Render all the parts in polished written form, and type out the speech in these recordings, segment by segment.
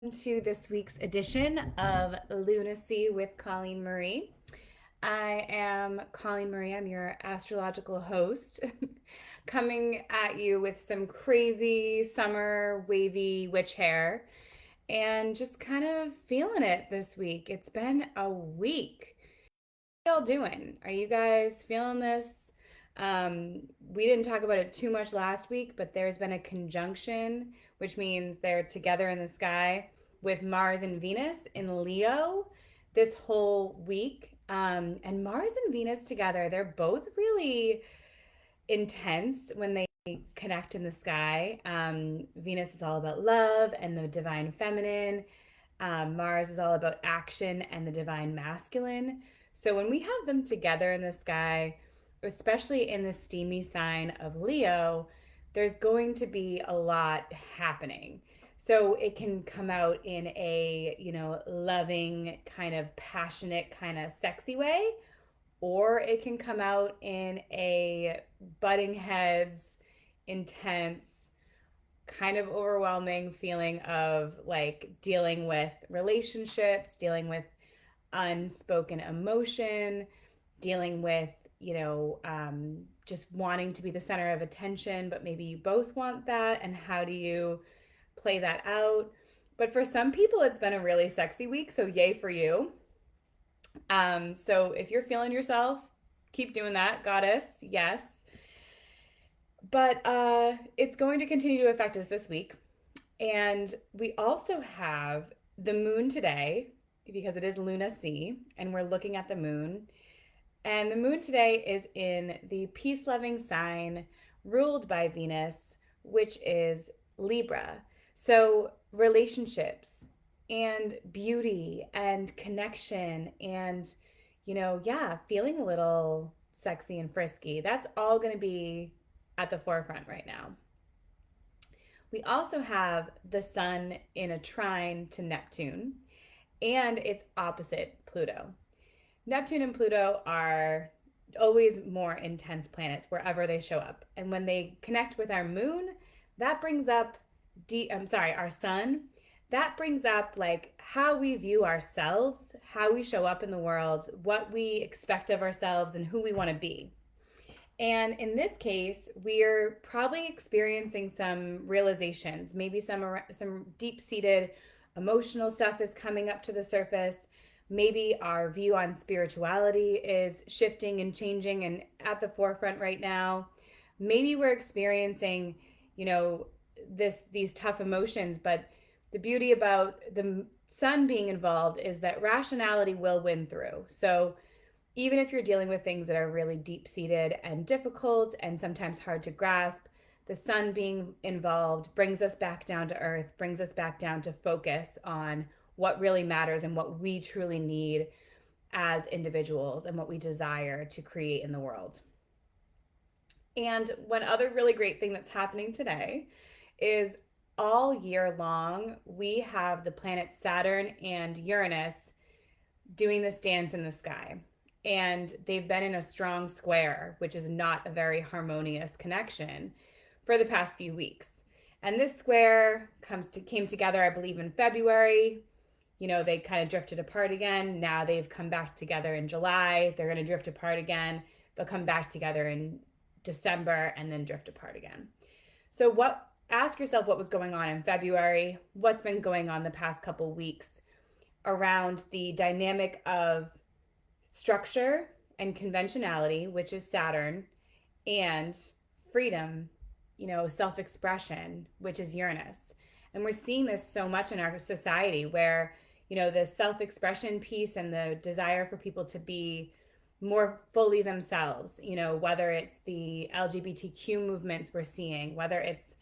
To this week's edition of Lunacy with Colleen Marie. I am Colleen Marie. I'm your astrological host, coming at you with some crazy summer wavy witch hair and just kind of feeling it this week. It's been a week. How y'all doing? Are you guys feeling this? We didn't talk about it too much last week, but there's been a conjunction, which means they're together in the sky with Mars and Venus in Leo this whole week. And Mars and Venus together, they're both really intense when they connect in the sky. Venus is all about love and the divine feminine. Mars is all about action and the divine masculine. So when we have them together in the sky, especially in the steamy sign of Leo, there's going to be a lot happening. So it can come out in a, loving, kind of passionate, kind of sexy way, or it can come out in a butting heads, intense, kind of overwhelming feeling of like dealing with relationships, dealing with unspoken emotion, dealing with, just wanting to be the center of attention, but maybe you both want that. And how do you play that out? But for some people, it's been a really sexy week. So, yay for you. So, if you're feeling yourself, keep doing that, goddess. Yes. But it's going to continue to affect us this week. And we also have the moon today because it is Lunacy and we're looking at the moon. And the moon today is in the peace loving sign ruled by Venus, which is Libra. So, relationships and beauty and connection and, feeling a little sexy and frisky. That's all going to be at the forefront right now. We also have the sun in a trine to Neptune and its opposite, Pluto. Neptune and Pluto are always more intense planets wherever they show up. And when they connect with our moon, that brings up our sun. That brings up like how we view ourselves, how we show up in the world, what we expect of ourselves and who we want to be. And in this case, we're probably experiencing some realizations, maybe some deep-seated emotional stuff is coming up to the surface. Maybe our view on spirituality is shifting and changing and at the forefront right now. Maybe we're experiencing, these tough emotions, but the beauty about the sun being involved is that rationality will win through. So even if you're dealing with things that are really deep seated and difficult and sometimes hard to grasp, the sun being involved brings us back down to earth, brings us back down to focus on what really matters and what we truly need as individuals and what we desire to create in the world. And one other really great thing that's happening today is all year long, we have the planets Saturn and Uranus doing this dance in the sky. And they've been in a strong square, which is not a very harmonious connection for the past few weeks. And this square came together, I believe, in February. They kind of drifted apart again. Now they've come back together in July. They're going to drift apart again. They'll come back together in December and then drift apart again. So ask yourself what was going on in February, what's been going on the past couple weeks around the dynamic of structure and conventionality, which is Saturn, and freedom, self-expression, which is Uranus. And we're seeing this so much in our society where, the self-expression piece and the desire for people to be more fully themselves, whether it's the LGBTQ movements we're seeing, whether it's,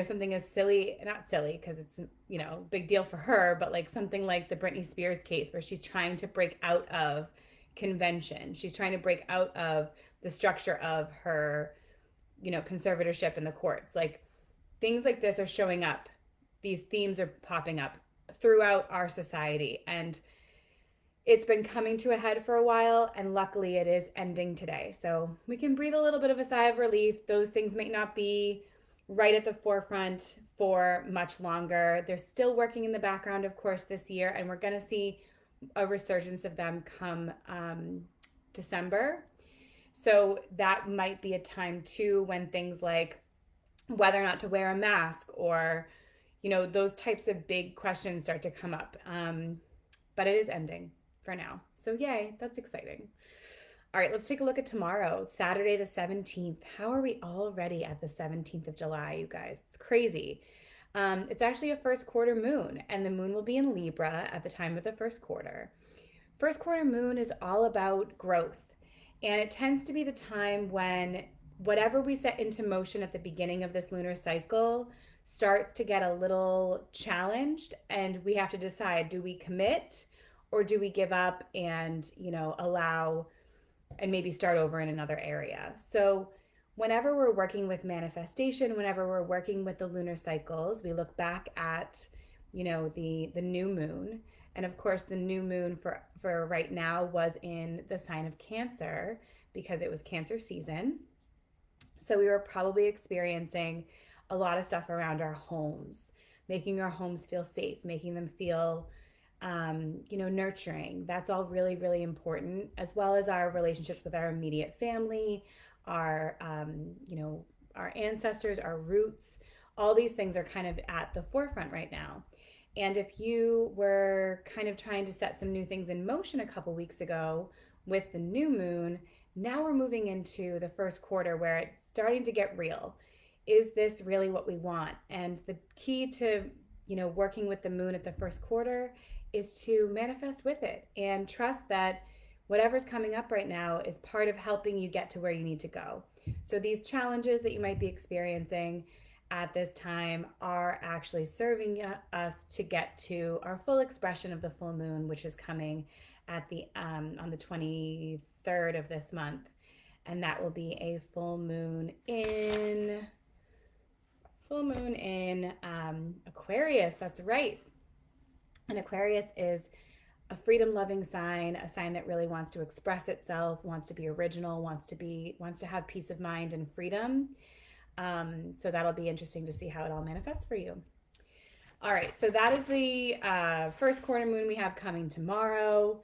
something as silly, not silly because it's, big deal for her, but like something like the Britney Spears case where she's trying to break out of convention. She's trying to break out of the structure of her, conservatorship in the courts. Like things like this are showing up. These themes are popping up throughout our society. And it's been coming to a head for a while, and luckily it is ending today. So we can breathe a little bit of a sigh of relief. Those things may not be right at the forefront for much longer. They're still working in the background, of course, this year, and we're going to see a resurgence of them come December. So that might be a time too when things like whether or not to wear a mask or, those types of big questions start to come up. But it is ending for now. So, yay, that's exciting. All right, let's take a look at tomorrow, Saturday the 17th. How are we already at the 17th of July, you guys? It's crazy. It's actually a first quarter moon, and the moon will be in Libra at the time of the first quarter. First quarter moon is all about growth, and it tends to be the time when whatever we set into motion at the beginning of this lunar cycle starts to get a little challenged, and we have to decide, do we commit or do we give up and, allow and maybe start over in another area. So whenever we're working with manifestation, whenever we're working with the lunar cycles, we look back at, the new moon. And of course, the new moon for right now was in the sign of Cancer because it was Cancer season. So we were probably experiencing a lot of stuff around our homes, making our homes feel safe, making them feel nurturing. That's all really, really important, as well as our relationships with our immediate family, our, our ancestors, our roots. All these things are kind of at the forefront right now. And if you were kind of trying to set some new things in motion a couple weeks ago with the new moon, now we're moving into the first quarter where it's starting to get real. Is this really what we want? And the key to, working with the moon at the first quarter is to manifest with it and trust that whatever's coming up right now is part of helping you get to where you need to go. So these challenges that you might be experiencing at this time are actually serving us to get to our full expression of the full moon, which is coming at the on the 23rd of this month, and that will be a full moon in Aquarius. That's right. And Aquarius is a freedom-loving sign, a sign that really wants to express itself, wants to be original, wants to have peace of mind and freedom. So that'll be interesting to see how it all manifests for you. All right, so that is the first quarter moon we have coming tomorrow.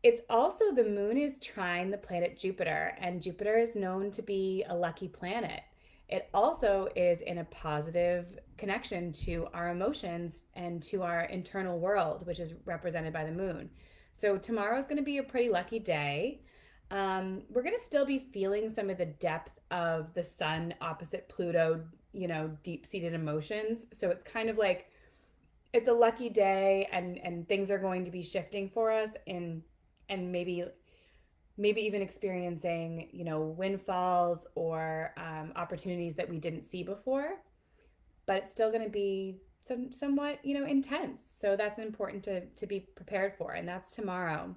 It's also, the moon is trine the planet Jupiter, and Jupiter is known to be a lucky planet. It also is in a positive connection to our emotions and to our internal world, which is represented by the moon. So tomorrow is going to be a pretty lucky day. We're going to still be feeling some of the depth of the sun opposite Pluto, deep-seated emotions. So it's kind of like it's a lucky day, and things are going to be shifting for us, and maybe even experiencing, windfalls or opportunities that we didn't see before. But it's still going to be somewhat, intense. So that's important to be prepared for, and that's tomorrow.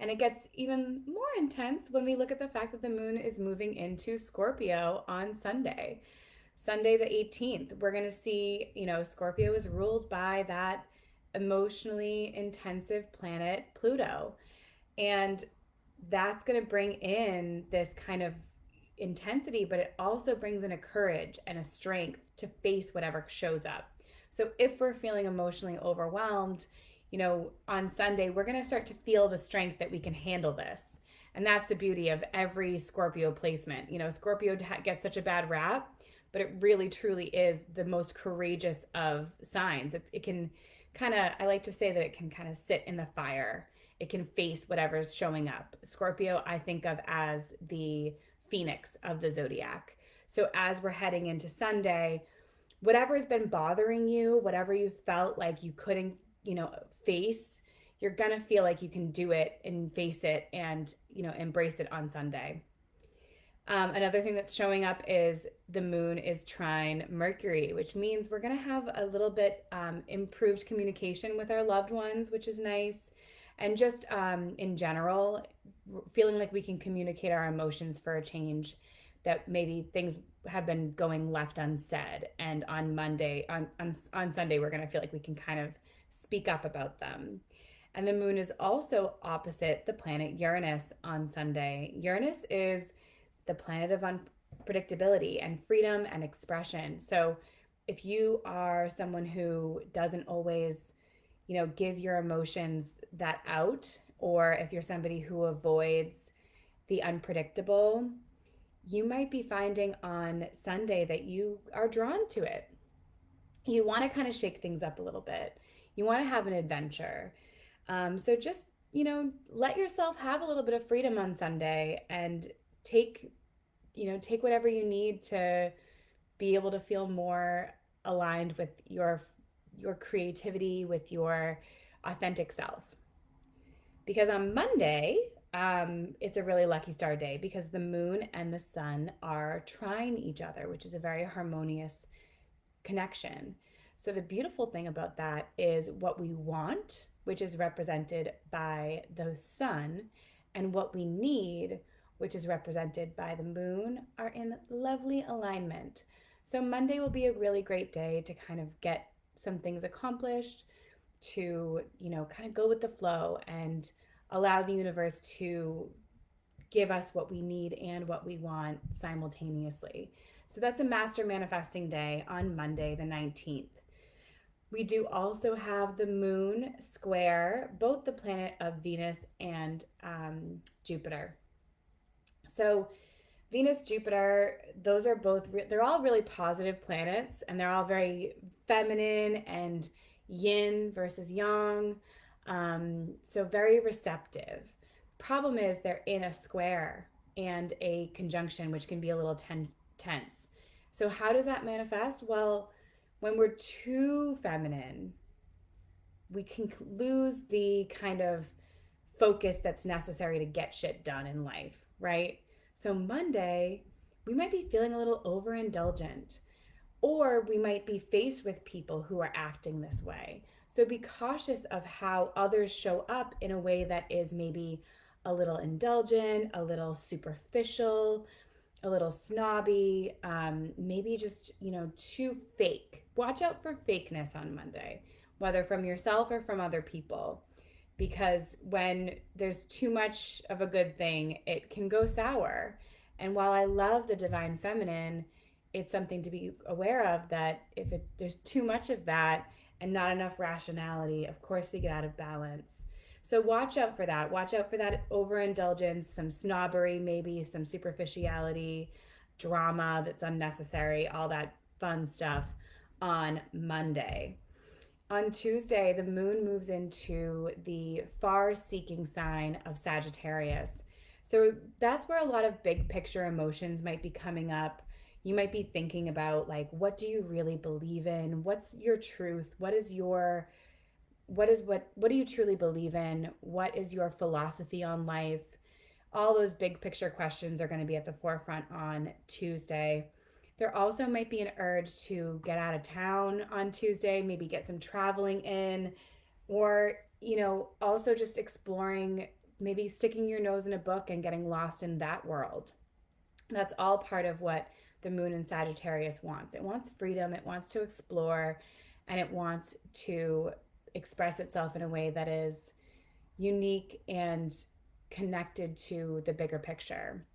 And it gets even more intense when we look at the fact that the moon is moving into Scorpio on Sunday the 18th. We're going to see, Scorpio is ruled by that emotionally intensive planet Pluto. And that's going to bring in this kind of intensity, but it also brings in a courage and a strength to face whatever shows up. So if we're feeling emotionally overwhelmed, on Sunday, we're going to start to feel the strength that we can handle this. And that's the beauty of every Scorpio placement. Scorpio gets such a bad rap, but it really truly is the most courageous of signs. It can kind of, I like to say that it can kind of sit in the fire. It can face whatever's showing up. Scorpio, I think of as the phoenix of the zodiac. So as we're heading into Sunday, whatever's been bothering you, whatever you felt like you couldn't, face, you're going to feel like you can do it and face it and, embrace it on Sunday. Another thing that's showing up is the moon is trine Mercury, which means we're going to have a little bit improved communication with our loved ones, which is nice. And just in general, feeling like we can communicate our emotions for a change, that maybe things have been going left unsaid. And on Sunday, we're going to feel like we can kind of speak up about them. And the moon is also opposite the planet Uranus on Sunday. Uranus is the planet of predictability and freedom and expression. So if you are someone who doesn't always, give your emotions that out, or if you're somebody who avoids the unpredictable, you might be finding on Sunday that you are drawn to it. You want to kind of shake things up a little bit. You want to have an adventure. So just, let yourself have a little bit of freedom on Sunday and take, take whatever you need to be able to feel more aligned with your creativity, with your authentic self. Because on Monday, it's a really lucky star day because the moon and the sun are trine each other, which is a very harmonious connection. So the beautiful thing about that is what we want, which is represented by the sun, and what we need, which is represented by the moon, are in lovely alignment. So Monday will be a really great day to kind of get some things accomplished, to, kind of go with the flow and allow the universe to give us what we need and what we want simultaneously. So that's a master manifesting day on Monday, the 19th. We do also have the moon square both the planet of Venus and Jupiter. So Venus, Jupiter, those are both, they're all really positive planets, and they're all very feminine and yin versus yang. So very receptive. Problem is they're in a square and a conjunction, which can be a little tense. So how does that manifest? Well, when we're too feminine, we can lose the kind of focus that's necessary to get shit done in life, right? So Monday, we might be feeling a little overindulgent, or we might be faced with people who are acting this way. So be cautious of how others show up in a way that is maybe a little indulgent, a little superficial, a little snobby, maybe just, too fake. Watch out for fakeness on Monday, whether from yourself or from other people, because when there's too much of a good thing, it can go sour. And while I love the divine feminine, it's something to be aware of, that if there's too much of that and not enough rationality, of course we get out of balance. So watch out for that. Watch out for that overindulgence, some snobbery, maybe some superficiality, drama that's unnecessary, all that fun stuff on Monday. On Tuesday, the moon moves into the far-seeking sign of Sagittarius. So that's where a lot of big picture emotions might be coming up. You might be thinking about, like, what do you really believe in? What's your truth? What do you truly believe in? What is your philosophy on life? All those big picture questions are going to be at the forefront on Tuesday. There also might be an urge to get out of town on Tuesday, maybe get some traveling in, or, also just exploring, maybe sticking your nose in a book and getting lost in that world. That's all part of what the moon in Sagittarius wants. It wants freedom, it wants to explore, and it wants to express itself in a way that is unique and connected to the bigger picture.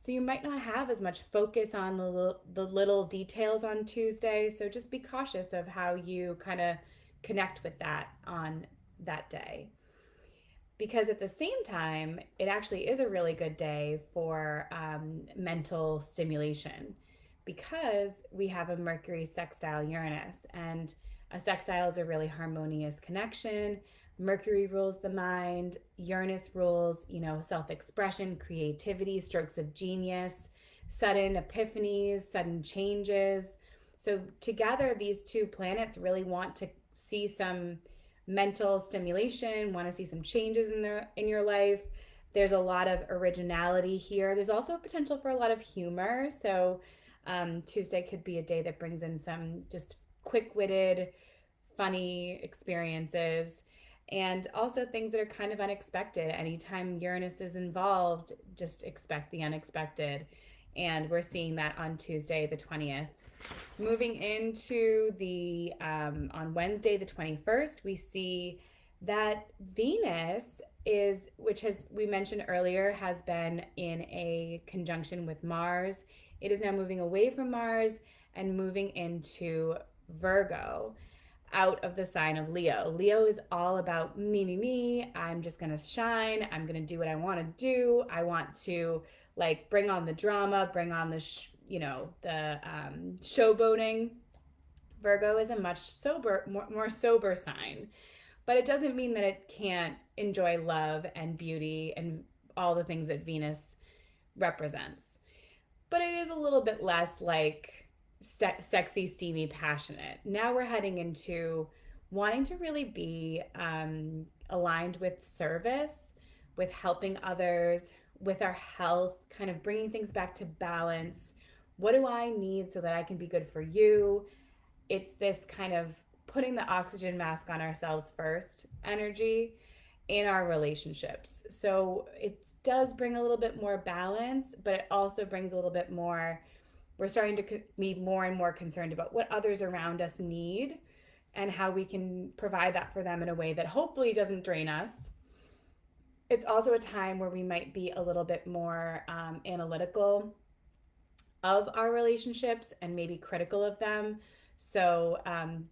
So you might not have as much focus on the little details on Tuesday. So just be cautious of how you kind of connect with that on that day. Because at the same time, it actually is a really good day for mental stimulation, because we have a Mercury sextile Uranus, and a sextile is a really harmonious connection. Mercury rules the mind. Uranus rules, self-expression, creativity, strokes of genius, sudden epiphanies, sudden changes. So together, these two planets really want to see some mental stimulation, want to see some changes in your life. There's a lot of originality here. There's also a potential for a lot of humor. So Tuesday could be a day that brings in some just quick-witted, funny experiences, and also things that are kind of unexpected. Anytime Uranus is involved, just expect the unexpected. And we're seeing that on Tuesday, the 20th. Moving into the, on Wednesday, the 21st, we see that Venus we mentioned earlier, has been in a conjunction with Mars It is now moving away from Mars and moving into Virgo, out of the sign of Leo. Leo is all about me, me, me. I'm just going to shine. I'm going to do what I want to do. I want to like bring on the drama, bring on the, the showboating. Virgo is a much more sober sign, but it doesn't mean that it can't enjoy love and beauty and all the things that Venus represents. But it is a little bit less like sexy, steamy, passionate. Now we're heading into wanting to really be aligned with service, with helping others, with our health, kind of bringing things back to balance. What do I need so that I can be good for you? It's this kind of putting the oxygen mask on ourselves first energy in our relationships. So it does bring a little bit more balance, but it also brings a little bit more. We're starting to be more and more concerned about what others around us need and how we can provide that for them in a way that hopefully doesn't drain us. It's also a time where we might be a little bit more analytical of our relationships and maybe critical of them. So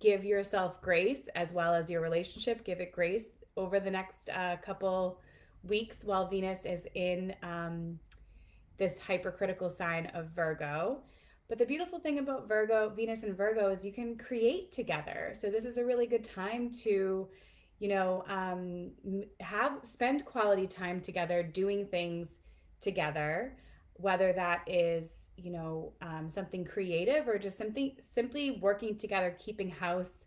give yourself grace as well as your relationship. Give it grace over the next couple weeks while Venus is in this hypercritical sign of Virgo. But the beautiful thing about Venus and Virgo, is you can create together. So this is a really good time to, spend quality time together, doing things together, whether that is, something creative or just simply working together, keeping house.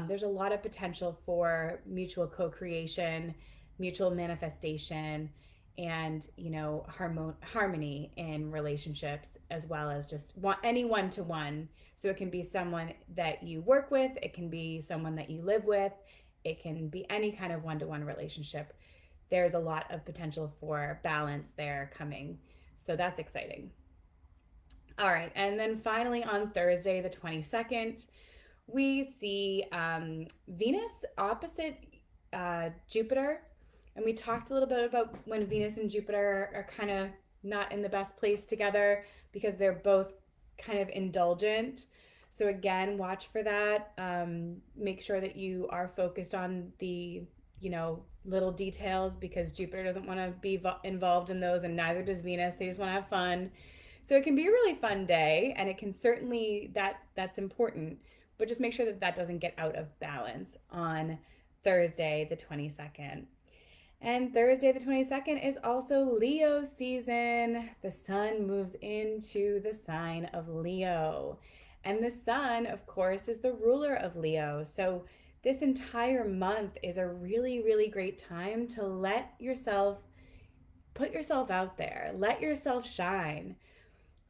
There's a lot of potential for mutual co-creation, mutual manifestation, and harmony in relationships, as well as just any one-to-one. So it can be someone that you work with, it can be someone that you live with, it can be any kind of one-to-one relationship. There's a lot of potential for balance there coming. So that's exciting. All right, and then finally on Thursday, the 22nd, we see Venus opposite Jupiter. And we talked a little bit about when Venus and Jupiter are kind of not in the best place together because they're both kind of indulgent. So again, watch for that. Make sure that you are focused on the, little details, because Jupiter doesn't want to be involved in those, and neither does Venus. They just want to have fun. So it can be a really fun day, and it can certainly, that's important, but just make sure that doesn't get out of balance on Thursday, the 22nd. And Thursday, the 22nd, is also Leo season. The sun moves into the sign of Leo. And the sun, of course, is the ruler of Leo. So this entire month is a really, really great time to put yourself out there. Let yourself shine.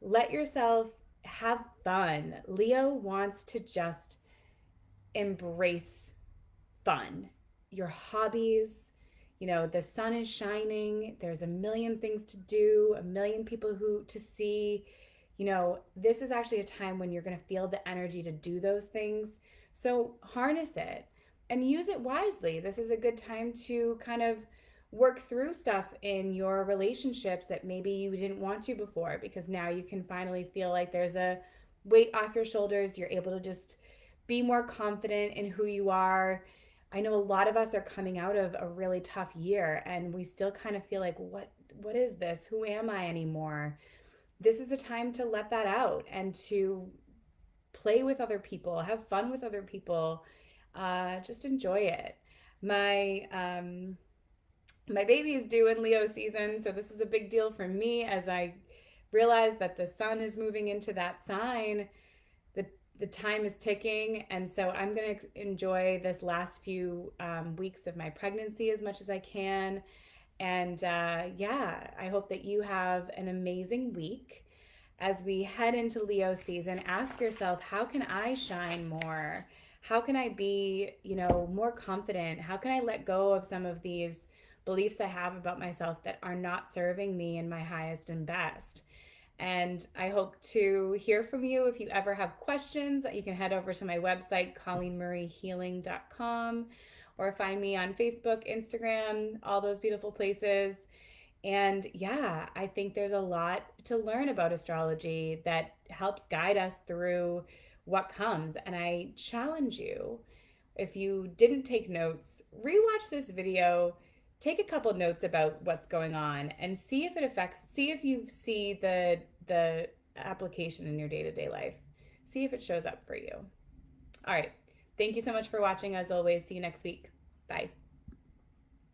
Let yourself have fun. Leo wants to just embrace fun. Your hobbies, the sun is shining. There's a million things to do, a million people to see. This is actually a time when you're going to feel the energy to do those things. So harness it and use it wisely. This is a good time to kind of work through stuff in your relationships that maybe you didn't want to before, because now you can finally feel like there's a weight off your shoulders. You're able to just be more confident in who you are. I know a lot of us are coming out of a really tough year, and we still kind of feel like, what is this? Who am I anymore? This is the time to let that out and to play with other people, have fun with other people, just enjoy it. My baby is due in Leo season, so this is a big deal for me as I realize that the sun is moving into that sign. The time is ticking, and so I'm going to enjoy this last few weeks of my pregnancy as much as I can. And I hope that you have an amazing week. As we head into Leo season, ask yourself, how can I shine more? How can I be, more confident? How can I let go of some of these beliefs I have about myself that are not serving me in my highest and best? And I hope to hear from you. If you ever have questions, you can head over to my website, ColleenMarieHealing.com, or find me on Facebook, Instagram, all those beautiful places. And yeah, I think there's a lot to learn about astrology that helps guide us through what comes. And I challenge you, if you didn't take notes, rewatch this video, take a couple notes about what's going on and see if it affects, see if you see the application in your day-to-day life. See if it shows up for you. All right. Thank you so much for watching as always. See you next week. Bye.